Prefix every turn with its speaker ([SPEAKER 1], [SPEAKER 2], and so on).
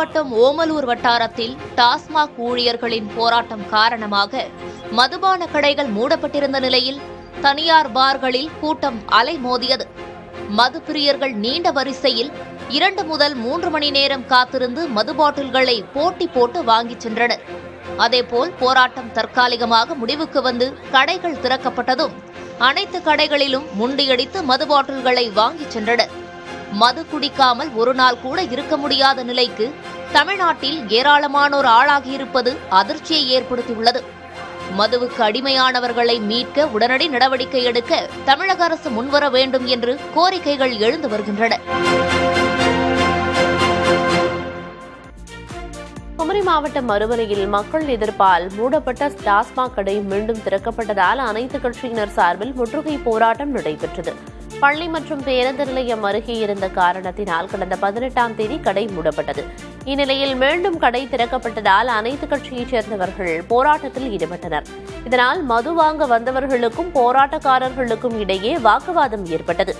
[SPEAKER 1] மாவட்டம் ஓமலூர் வட்டாரத்தில் டாஸ்மாக் ஊழியர்களின் போராட்டம் காரணமாக மதுபான கடைகள் மூடப்பட்டிருந்த நிலையில் தனியார் பார்களில் கூட்டம் அலைமோதியது. மது பிரியர்கள் நீண்ட வரிசையில் 2 முதல் 3 மணி நேரம் காத்திருந்து மது பாட்டில்களை போட்டி போட்டு வாங்கிச் சென்றனர். அதேபோல் போராட்டம் தற்காலிகமாக முடிவுக்கு வந்து கடைகள் திறக்கப்பட்டதும் அனைத்து கடைகளிலும் முண்டியடித்து மது பாட்டில்களை வாங்கிச் சென்றனர். மது குடிக்காமல் ஒரு நாள் கூட இருக்க முடியாத நிலைக்கு தமிழ்நாட்டில் ஏராளமானோர் ஆளாகியிருப்பது அதிர்ச்சியை ஏற்படுத்தியுள்ளது. மதுவுக்கு அடிமையானவர்களை மீட்க உடனடி நடவடிக்கை எடுக்க தமிழக அரசு முன்வர வேண்டும் என்று கோரிக்கைகள் எழுந்து வருகின்றன.
[SPEAKER 2] குமரி மாவட்டம் மறுவரையில் மக்கள் எதிர்ப்பால் மூடப்பட்ட டாஸ்மாக் கடை மீண்டும் திறக்கப்பட்டதால் அனைத்து கட்சியினர் சார்பில் முற்றுகை போராட்டம் நடைபெற்றது. பள்ளி மற்றும் பேருந்து நிலையம் அருகே இருந்த காரணத்தினால் கடந்த 18ஆம் தேதி கடை மூடப்பட்டது. இந்நிலையில் மீண்டும் கடை திறக்கப்பட்டதால் அனைத்து கட்சியைச் சேர்ந்தவர்கள் போராட்டத்தில் ஈடுபட்டனர். இதனால் மது வாங்க வந்தவர்களுக்கும் போராட்டக்காரர்களுக்கும் இடையே வாக்குவாதம் ஏற்பட்டது.